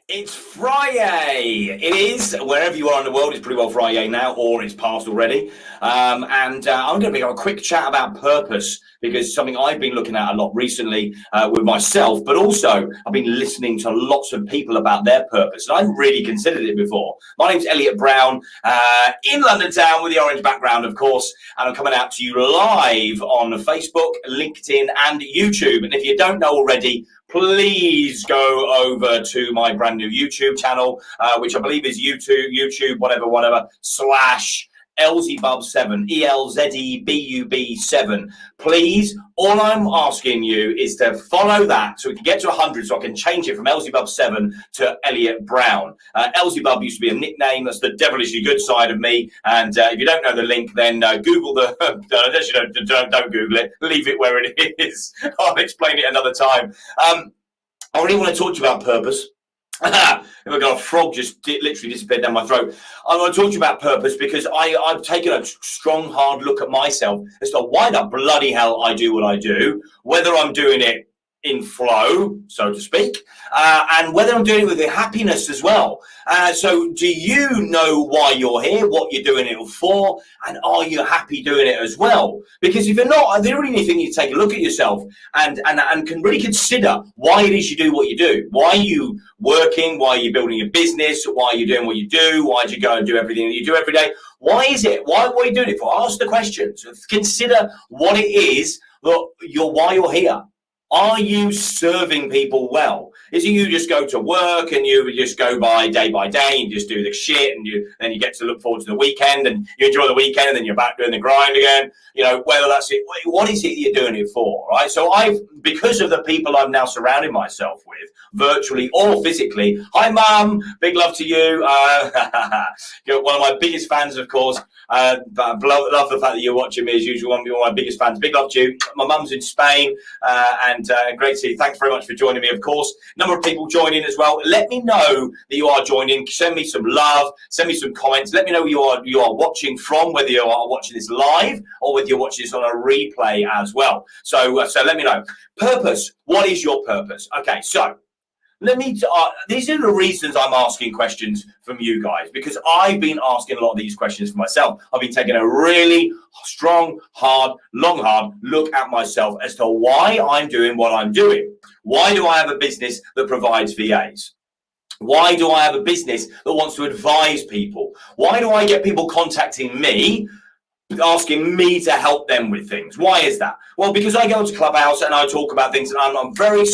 It's Friday. It is, wherever you are in the world, it's pretty well Friday now, or it's past already. I'm going to have a quick chat about purpose, because it's something I've been looking at a lot recently with myself, but also I've been listening to lots of people about their purpose, and I've really considered it before. My name's Elliot Brown, in London town with the orange background, of course, and I'm coming out to you live on Facebook, LinkedIn, and YouTube. And if you don't know already, please go over to my brand new YouTube channel, which I believe is YouTube, whatever, / Elzebub7, ELZEBUB7. Please, all I'm asking you is to follow that so we can get to 100, so I can change it from Elzebub7 to Elliot Brown. Elzebub used to be a nickname. That's the devilishly good side of me. And if you don't know the link, then Google the. Don't Google it. Leave it where it is. I'll explain it another time. I really want to talk to you about purpose. I've got a frog just literally disappeared down my throat. I want to talk to you about purpose because I've taken a strong, hard look at myself as to why the bloody hell I do what I do, whether I'm doing it in flow, so to speak, and whether I'm doing it with the happiness as well. So do you know why you're here, what you're doing it for, and are you happy doing it as well? Because if you're not, I really think you take a look at yourself and can really consider why it is you do what you do. Why are you working? Why are you building a business? Why are you doing what you do? Why do you go and do everything that you do every day? Why is it? What are you doing it for? Ask the questions. Consider what it is that why you're here. Are you serving people well? Is it you just go to work and you just go by day and just do the shit, and then you get to look forward to the weekend and you enjoy the weekend and then you're back doing the grind again? You know, whether that's it, what is it you're doing it for, right? So because of the people I'm now surrounding myself with, virtually or physically. Hi, Mum. Big love to you. You're one of my biggest fans, of course. Love the fact that you're watching me as usual. One of my biggest fans. Big love to you. My mum's in Spain, and great to see you. Thanks very much for joining me, of course. Number of people joining as well. Let me know that you are joining. Send me some love. Send me some comments. Let me know where you are watching from, whether you are watching this live or whether you're watching this on a replay as well. So let me know. Purpose. What is your purpose? Okay, so these are the reasons I'm asking questions from you guys, because I've been asking a lot of these questions for myself. I've been taking a really strong, hard look at myself as to why I'm doing what I'm doing. Why do I have a business that provides VAs? Why do I have a business that wants to advise people? Why do I get people contacting me, asking me to help them with things? Why is that? Well, because I go to Clubhouse and I talk about things, and I'm very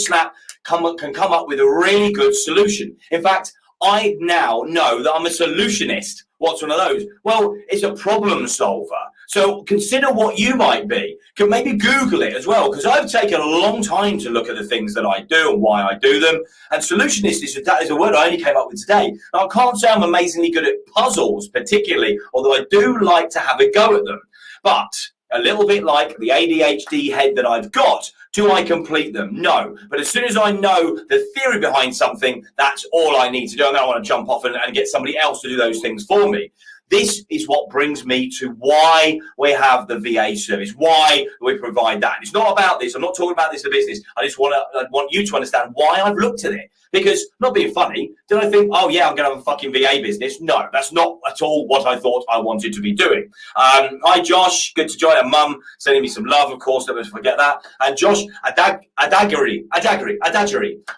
can come up with a really good solution. In fact, I now know that I'm a solutionist. What's one of those? Well, it's a problem solver. So consider what you might be. Can maybe Google it as well, because I've taken a long time to look at the things that I do and why I do them. And solutionist is a word I only came up with today. Now, I can't say I'm amazingly good at puzzles particularly, although I do like to have a go at them. But a little bit like the ADHD head that I've got, do I complete them? No. But as soon as I know the theory behind something, that's all I need to do. And then I want to jump off and get somebody else to do those things for me. This is what brings me to why we have the VA service, why we provide that. It's not about this. I'm not talking about this as a business. I want you to understand why I've looked at it. Because, not being funny, did I think, oh yeah, I'm going to have a fucking VA business? No, that's not at all what I thought I wanted to be doing. Hi, Josh. Good to join. And Mum sending me some love, of course. Don't forget that. And Josh Adagari.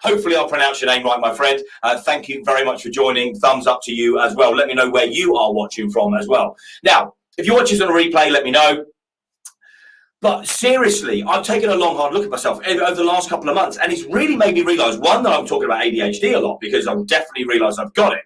Hopefully I'll pronounce your name right, my friend. Thank you very much for joining. Thumbs up to you as well. Let me know where you are watching from as well. Now, if you're watching this on a replay, let me know. But seriously, I've taken a long, hard look at myself over the last couple of months, and it's really made me realise, one, that I'm talking about ADHD a lot, because I've definitely realised I've got it.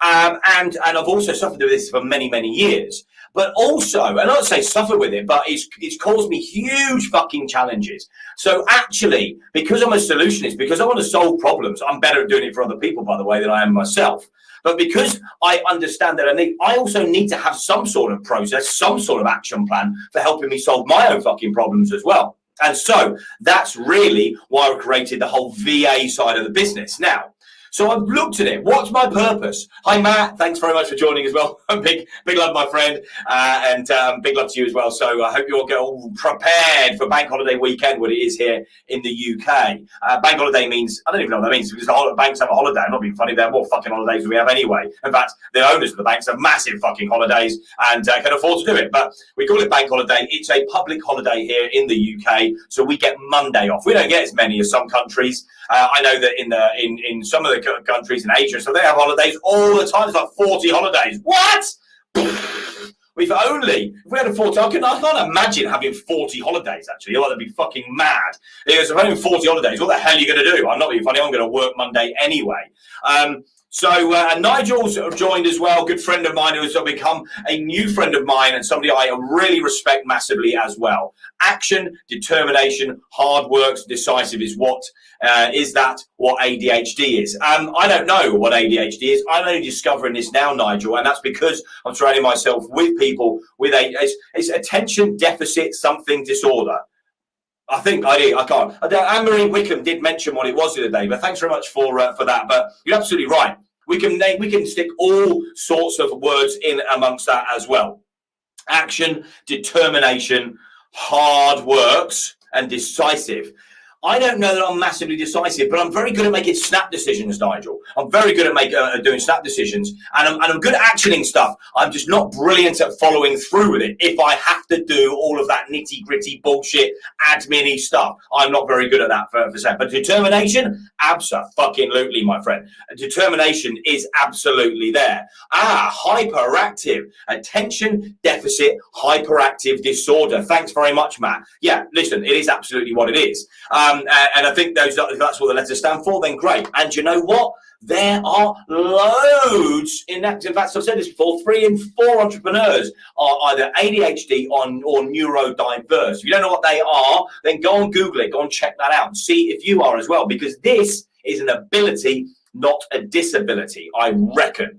And I've also suffered with this for many, many years. But also, and I don't say suffer with it, but it's caused me huge fucking challenges. So actually, because I'm a solutionist, because I want to solve problems, I'm better at doing it for other people, by the way, than I am myself. But because I understand that I also need to have some sort of process, some sort of action plan for helping me solve my own fucking problems as well. And so that's really why I created the whole VA side of the business. Now, So I've looked at it. What's my purpose? Hi, Matt. Thanks very much for joining as well. big love, my friend, and big love to you as well. So I hope you all get all prepared for Bank Holiday weekend, what it is here in the UK. Bank Holiday means, I don't even know what that means, because the banks have a holiday. I'm not being funny. There are more fucking holidays than we have anyway. In fact, the owners of the banks have massive fucking holidays and can afford to do it. But we call it Bank Holiday. It's a public holiday here in the UK, so we get Monday off. We don't get as many as some countries. I know that in some of the countries in Asia, so they have holidays all the time. It's like 40 holidays. What? If we had a 40, I can't imagine having 40 holidays, actually. You'll either be fucking mad. Because if I'm having 40 holidays, what the hell are you going to do? I'm not being funny. I'm going to work Monday anyway. So Nigel's joined as well, good friend of mine who has become a new friend of mine and somebody I really respect massively as well. Action, determination, hard work, decisive is what ADHD is? I don't know what ADHD is. I'm only discovering this now, Nigel, and that's because I'm surrounding myself with people with it's attention deficit something disorder. I can't. Anne-Marie Wickham did mention what it was the other day, but thanks very much for that. But you're absolutely right. We can stick all sorts of words in amongst that as well. Action, determination, hard works, and decisive. I don't know that I'm massively decisive, but I'm very good at making snap decisions, Nigel. I'm very good at doing snap decisions, and I'm good at actioning stuff. I'm just not brilliant at following through with it. If I have to do all of that nitty-gritty bullshit, admin-y stuff, I'm not very good at that for a second. But determination, abso-fucking-lutely, my friend. Determination is absolutely there. Hyperactive. Attention deficit hyperactive disorder. Thanks very much, Matt. Yeah, listen, it is absolutely what it is. And I think if that's what the letters stand for, then great. And you know what? There are loads in that. In fact, I've said this before, 3 in 4 entrepreneurs are either ADHD or neurodiverse. If you don't know what they are, then go and Google it. Go and check that out and see if you are as well, because this is an ability, not a disability, I reckon.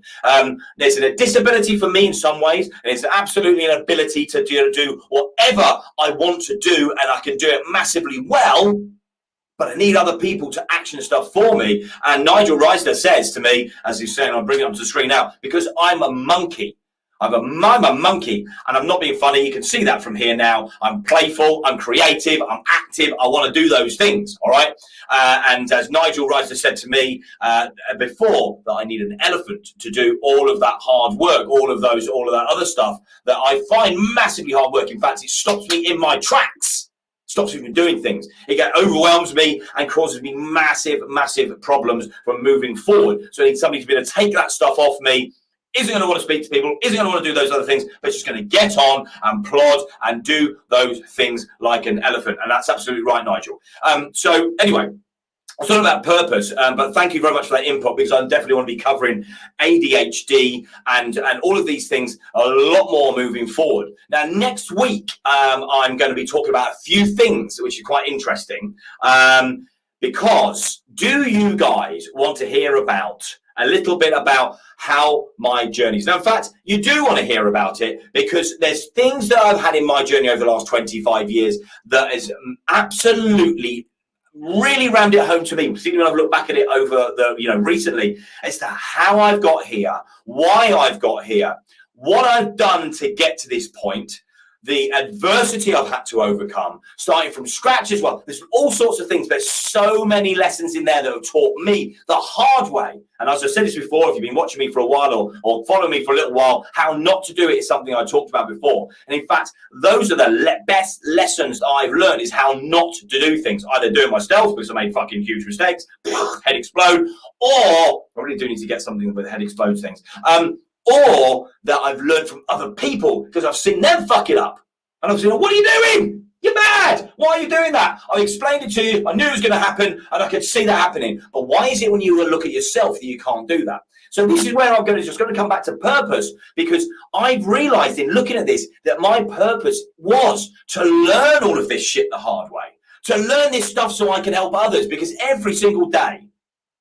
There's a disability for me in some ways, and it's absolutely an ability to do whatever I want to do, and I can do it massively well, but I need other people to action stuff for me. And Nigel Reisler says to me, as he's saying, I'll bring it up to the screen now, because I'm a monkey. I'm a monkey, and I'm not being funny. You can see that from here now. I'm playful, I'm creative, I'm active. I want to do those things, all right? And as Nigel Reisler said to me before, that I need an elephant to do all of that hard work, all of that other stuff that I find massively hard work. In fact, it stops me in my tracks. Stops me from doing things. It overwhelms me and causes me massive, massive problems from moving forward. So I need somebody to be able to take that stuff off me. Isn't going to want to speak to people, isn't going to want to do those other things, but just going to get on and plod and do those things like an elephant. And that's absolutely right, Nigel. So anyway, I was talking about purpose, but thank you very much for that input, because I definitely want to be covering ADHD and all of these things a lot more moving forward. Now, next week, I'm going to be talking about a few things which are quite interesting, because do you guys want to hear about a little bit about how my journeys. Now, in fact, you do want to hear about it, because there's things that I've had in my journey over the last 25 years that is absolutely really rammed it home to me, particularly when I've looked back at it over recently, as to how I've got here, why I've got here, what I've done to get to this point, the adversity I've had to overcome, starting from scratch as well. There's all sorts of things. There's so many lessons in there that have taught me the hard way. And as I said this before, if you've been watching me for a while or following me for a little while, how not to do it is something I talked about before. And in fact, those are the best lessons that I've learned, is how not to do things. Either do it myself because I made fucking huge mistakes, head explode, or I really do need to get something with head explodes things. Or that I've learned from other people because I've seen them fuck it up. And I've said, what are you doing? You're mad. Why are you doing that? I explained it to you. I knew it was going to happen, and I could see that happening. But why is it when you look at yourself that you can't do that? So this is where I'm just going to come back to purpose, because I've realized in looking at this that my purpose was to learn all of this shit the hard way, to learn this stuff so I can help others, because every single day,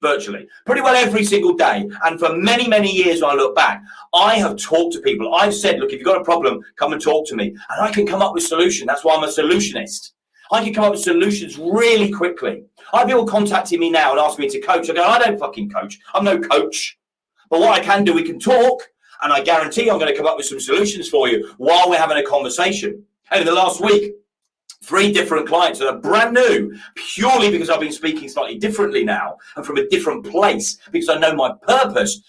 virtually, pretty well every single day, and for many, many years when I look back, I have talked to people. I've said, look, if you've got a problem, come and talk to me. And I can come up with a solution. That's why I'm a solutionist. I can come up with solutions really quickly. I have people contacting me now and asking me to coach. I go, I don't fucking coach. I'm no coach. But what I can do, we can talk, and I guarantee I'm going to come up with some solutions for you while we're having a conversation. And in the last week, 3 different clients that are brand new, purely because I've been speaking slightly differently now and from a different place, because I know my purpose,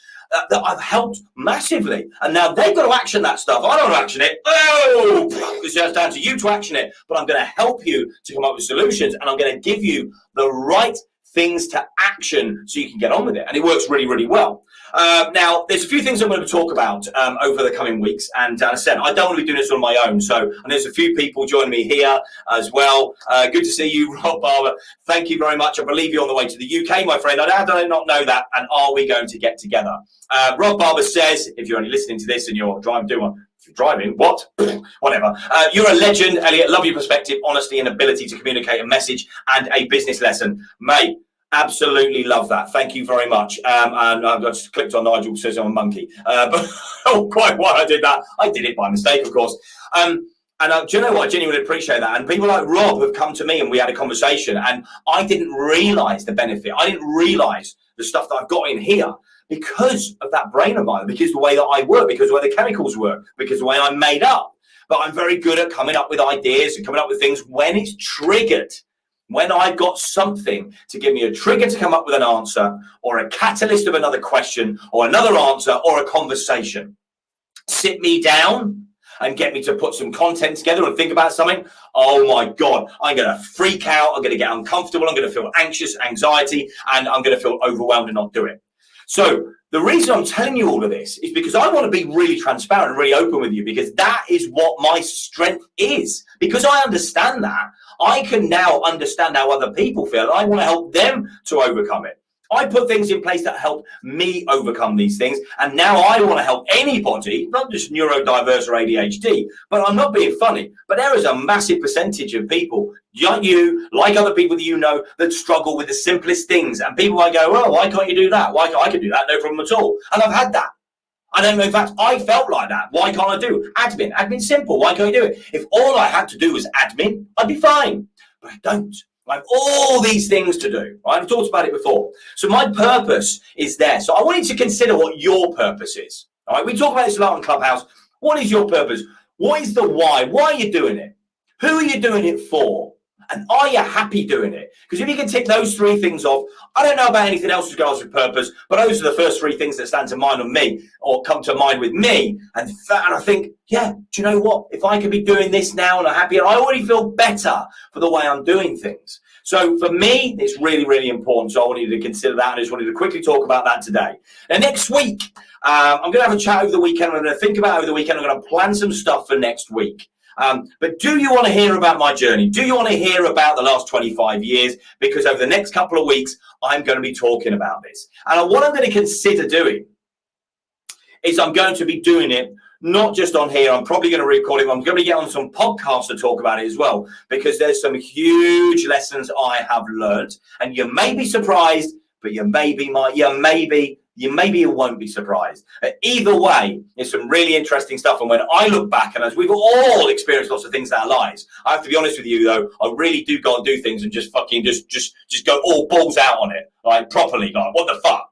that I've helped massively. And now they've got to action that stuff. I don't action it. Oh, it's just down to you to action it. But I'm going to help you to come up with solutions, and I'm going to give you the right things to action so you can get on with it. And it works really, really well. Now, there's a few things I'm going to talk about over the coming weeks. And as I said, I don't want to be doing this on my own. So, and there's a few people joining me here as well. Good to see you, Rob Barber. Thank you very much. I believe you're on the way to the UK, my friend. I do not know that. And are we going to get together? Rob Barber says, if you're only listening to this and you're driving, what? Whatever. You're a legend, Elliot. Love your perspective, honesty, and ability to communicate a message and a business lesson. Mate, absolutely love that. Thank you very much. And I just clicked on Nigel, says I'm a monkey. But quite why I did that. I did it by mistake, of course. And do you know what? I genuinely appreciate that. And people like Rob have come to me and we had a conversation, and I didn't realize the benefit. I didn't realize the stuff that I've got in here because of that brain of mine, because the way that I work, because the way the chemicals work, because the way I'm made up. But I'm very good at coming up with ideas and coming up with things when it's triggered. When I've got something to give me a trigger to come up with an answer, or a catalyst of another question, or another answer, or a conversation. Sit me down and get me to put some content together and think about something. Oh my God, I'm going to freak out. I'm going to get uncomfortable. I'm going to feel anxious, anxiety, and I'm going to feel overwhelmed and not do it. So the reason I'm telling you all of this is because I want to be really transparent and really open with you, because that is what my strength is. Because I understand that, I can now understand how other people feel, and I want to help them to overcome it. I put things in place that help me overcome these things, and now I want to help anybody, not just neurodiverse or ADHD, but I'm not being funny, but there is a massive percentage of people like you, like other people that you know, that struggle with the simplest things, and people might go, well, why can't you do that? Why can't I can do that? No problem at all. And I've had that. I don't know, in fact, I felt like that. Why can't I do admin? Admin's simple. Why can't I do it? If all I had to do was admin, I'd be fine, but I don't. I have all these things to do. Right? I've talked about it before. So my purpose is there. So I want you to consider what your purpose is. All right? We talk about this a lot on Clubhouse. What is your purpose? What is the why? Why are you doing it? Who are you doing it for? And are you happy doing it? Because if you can tick those 3 things off, I don't know about anything else regards with purpose, but those are the first 3 things that stand to mind on me, or come to mind with me. And I think, yeah, do you know what? If I could be doing this now and I'm happy, and I already feel better for the way I'm doing things. So for me, it's really, really important. So I want you to consider that. I just wanted to quickly talk about that today. Now, next week, I'm going to have a chat over the weekend. I'm going to think about it over the weekend. I'm going to plan some stuff for next week. But do you want to hear about my journey? Do you want to hear about the last 25 years? Because over the next couple of weeks, I'm going to be talking about this. And what I'm going to consider doing is I'm going to be doing it not just on here. I'm probably going to record it. I'm going to get on some podcasts to talk about it as well, because there's some huge lessons I have learned. And you may be surprised, but you won't be surprised. Either way, it's some really interesting stuff. And when I look back, and as we've all experienced lots of things in our lives, I have to be honest with you though, I really do go and do things and just fucking just go all balls out on it, like properly, like what the fuck.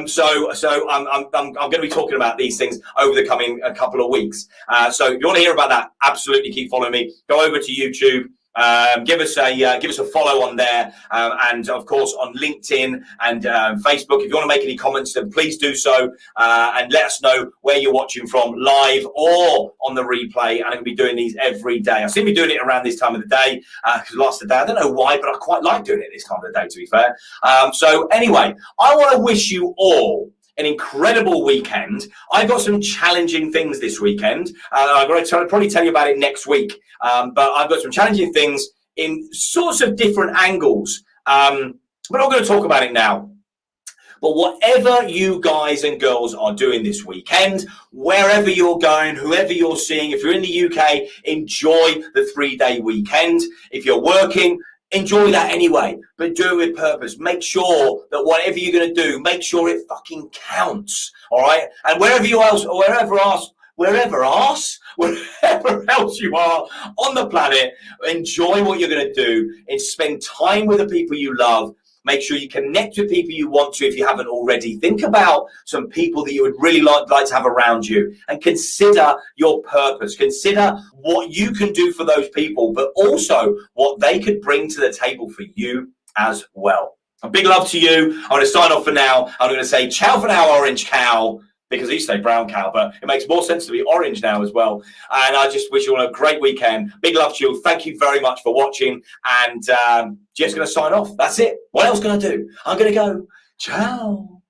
So I'm going to be talking about these things over the coming couple of weeks. So if you want to hear about that, absolutely keep following me. Go over to YouTube. Give us a follow on there, and of course on LinkedIn and Facebook. If you want to make any comments, then please do so, and let us know where you're watching from, live or on the replay. And I'm going to be doing these every day. I seem to be doing it around this time of the day, because last the day, I don't know why, but I quite like doing it this time of the day, to be fair. So anyway, I want to wish you all an incredible weekend. I've got some challenging things this weekend. I'm going to probably tell you about it next week. But I've got some challenging things in sorts of different angles. But I'm going to talk about it now. But whatever you guys and girls are doing this weekend, wherever you're going, whoever you're seeing, if you're in the UK, enjoy the 3-day weekend. If you're working, enjoy that anyway, but do it with purpose. Make sure that whatever you're going to do, make sure it fucking counts. All right. And wherever else wherever, arse, wherever else you are on the planet, enjoy what you're going to do and spend time with the people you love. Make sure you connect with people you want to if you haven't already. Think about some people that you would really like to have around you, and consider your purpose. Consider what you can do for those people, but also what they could bring to the table for you as well. A big love to you. I'm going to sign off for now. I'm going to say ciao for now, orange cow, because I used to say brown cow, but it makes more sense to be orange now as well. And I just wish you all a great weekend. Big love to you. Thank you very much for watching. And just going to sign off. That's it. What else can I do? I'm going to go. Ciao.